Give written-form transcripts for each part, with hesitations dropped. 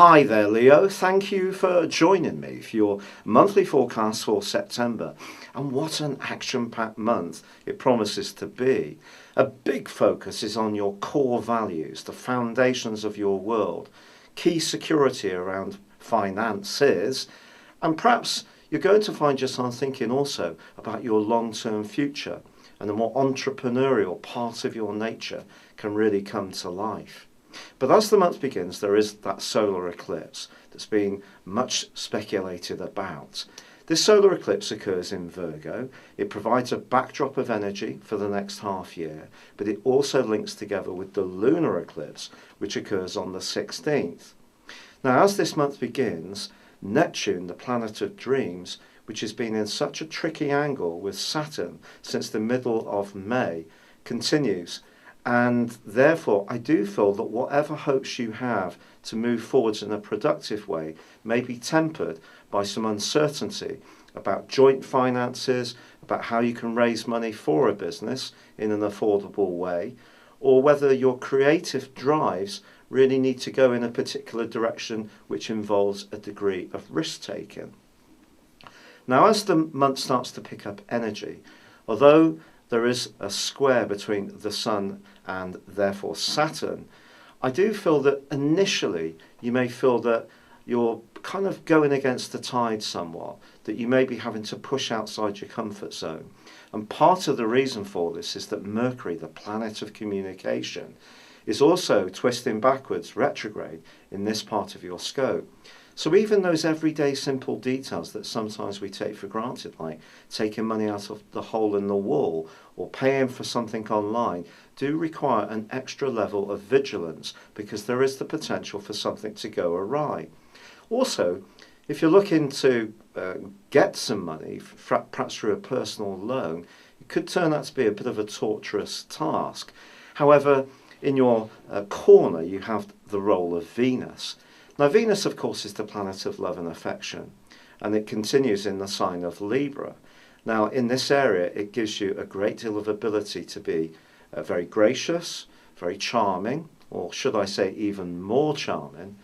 Hi there, Leo. Thank you for joining me for your monthly forecast for September. And what an action-packed month it promises to be. A big focus is on your core values, the foundations of your world, key security around finances, and perhaps you're going to find yourself thinking also about your long-term future, and the more entrepreneurial part of your nature can really come to life. But as the month begins, there is that solar eclipse that's been much speculated about. This solar eclipse occurs in Virgo. It provides a backdrop of energy for the next half year, but it also links together with the lunar eclipse, which occurs on the 16th. Now, as this month begins, Neptune, the planet of dreams, which has been in such a tricky angle with Saturn since the middle of May, continues. And therefore, I do feel that whatever hopes you have to move forwards in a productive way may be tempered by some uncertainty about joint finances, about how you can raise money for a business in an affordable way, or whether your creative drives really need to go in a particular direction which involves a degree of risk-taking. Now, as the month starts to pick up energy, although there is a square between the Sun and therefore Saturn, I do feel that initially you may feel that you're kind of going against the tide somewhat, that you may be having to push outside your comfort zone. And part of the reason for this is that Mercury, the planet of communication, is also twisting backwards, retrograde, in this part of your scope. So even those everyday simple details that sometimes we take for granted, like taking money out of the hole in the wall or paying for something online, do require an extra level of vigilance because there is the potential for something to go awry. Also, if you're looking to get some money, perhaps through a personal loan, it could turn out to be a bit of a torturous task. However, in your corner you have the role of Venus. Now, Venus, of course, is the planet of love and affection, and it continues in the sign of Libra. Now, in this area, it gives you a great deal of ability to be very gracious, very charming, or should I say even more charming,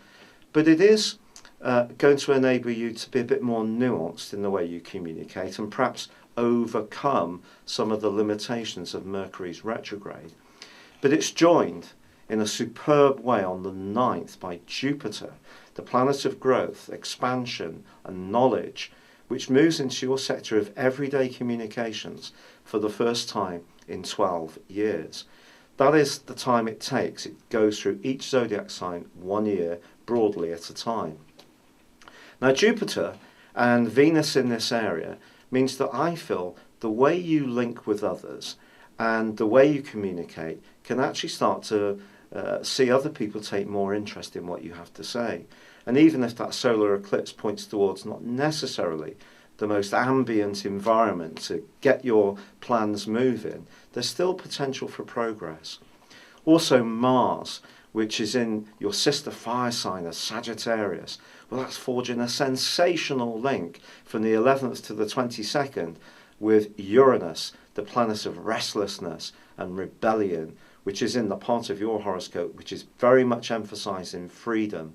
but it is going to enable you to be a bit more nuanced in the way you communicate and perhaps overcome some of the limitations of Mercury's retrograde. But it's joined in a superb way on the 9th by Jupiter, the planet of growth, expansion and knowledge, which moves into your sector of everyday communications for the first time in 12 years. That is the time it takes. It goes through each zodiac sign 1 year, broadly at a time. Now, Jupiter and Venus in this area means that I feel the way you link with others and the way you communicate can actually start to see other people take more interest in what you have to say. And even if that solar eclipse points towards not necessarily the most ambient environment to get your plans moving, there's still potential for progress. Also, Mars, which is in your sister fire sign of Sagittarius, well, that's forging a sensational link from the 11th to the 22nd with Uranus, the planet of restlessness and rebellion, which is in the part of your horoscope which is very much emphasizing freedom.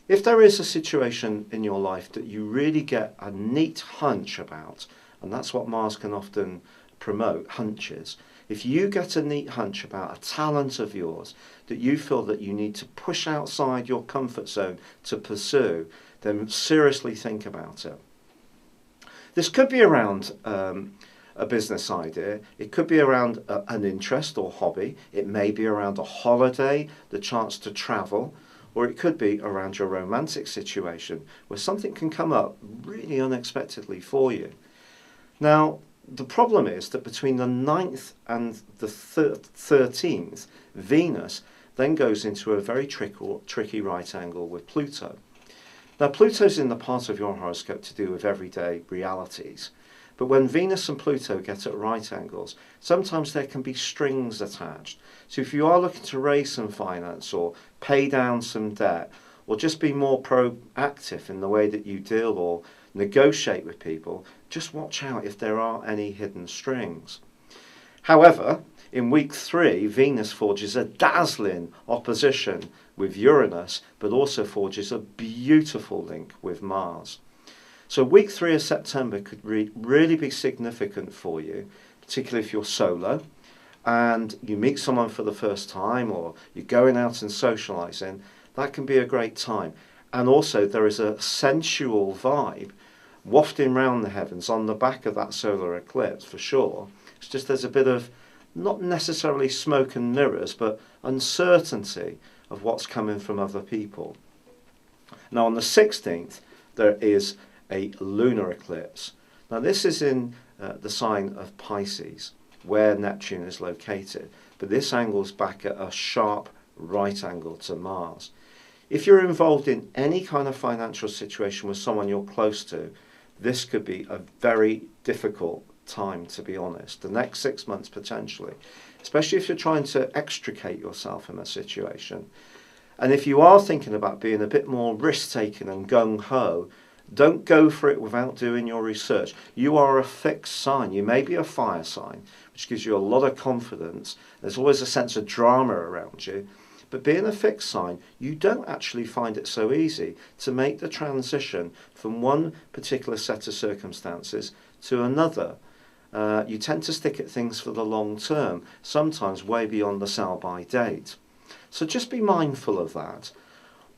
If there is a situation in your life that you really get a neat hunch about, and that's what Mars can often promote, hunches, if you get a neat hunch about a talent of yours that you feel that you need to push outside your comfort zone to pursue, then seriously think about it. This could be around a business idea, it could be around an interest or hobby, it may be around a holiday, the chance to travel, or it could be around your romantic situation where something can come up really unexpectedly for you. Now, the problem is that between the 9th and the 13th, Venus then goes into a very tricky right angle with Pluto. Now, Pluto's in the part of your horoscope to do with everyday realities. But when Venus and Pluto get at right angles, sometimes there can be strings attached. So if you are looking to raise some finance or pay down some debt, or just be more proactive in the way that you deal or negotiate with people, just watch out if there are any hidden strings. However, In week 3, Venus forges a dazzling opposition with Uranus, but also forges a beautiful link with Mars. So week 3 of September could really be significant for you, particularly if you're solo and you meet someone for the first time, or you're going out and socialising. That can be a great time. And also there is a sensual vibe wafting round the heavens on the back of that solar eclipse, for sure. It's just there's a bit of, not necessarily smoke and mirrors, but uncertainty of what's coming from other people. Now on the 16th, there is a lunar eclipse. Now this is in the sign of Pisces, where Neptune is located, but this angles back at a sharp right angle to Mars. If you're involved in any kind of financial situation with someone you're close to, this could be a very difficult time, to be honest. The next 6 months potentially, especially if you're trying to extricate yourself from a situation. And if you are thinking about being a bit more risk-taking and gung-ho, don't go for it without doing your research. You are a fixed sign. You may be a fire sign, which gives you a lot of confidence. There's always a sense of drama around you. But being a fixed sign, you don't actually find it so easy to make the transition from one particular set of circumstances to another. You tend to stick at things for the long term, sometimes way beyond the sell-by date. So just be mindful of that.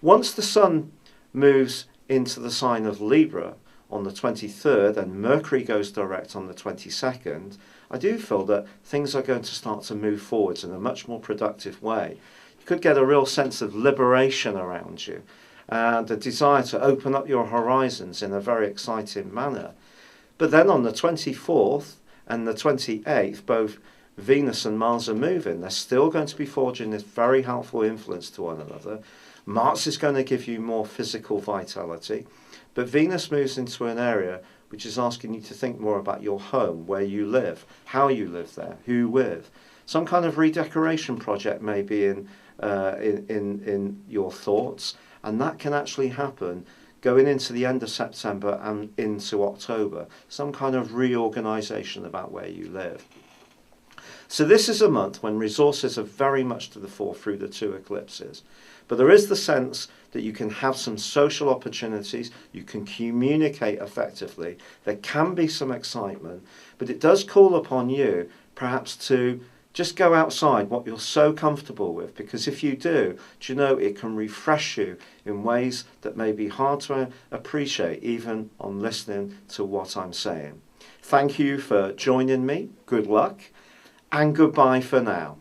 Once the Sun moves into the sign of Libra on the 23rd and Mercury goes direct on the 22nd, I do feel that things are going to start to move forwards in a much more productive way. You could get a real sense of liberation around you and a desire to open up your horizons in a very exciting manner. But then on the 24th and the 28th, both Venus and Mars are moving. They're still going to be forging this very helpful influence to one another. Mars is going to give you more physical vitality, but Venus moves into an area which is asking you to think more about your home, where you live, how you live there, who with. Some kind of redecoration project may be in your thoughts, and that can actually happen going into the end of September and into October. Some kind of reorganisation about where you live. So this is a month when resources are very much to the fore through the 2 eclipses. But there is the sense that you can have some social opportunities, you can communicate effectively, there can be some excitement, but it does call upon you perhaps to just go outside what you're so comfortable with, because if you do you know it can refresh you in ways that may be hard to appreciate even on listening to what I'm saying. Thank you for joining me, good luck, and goodbye for now.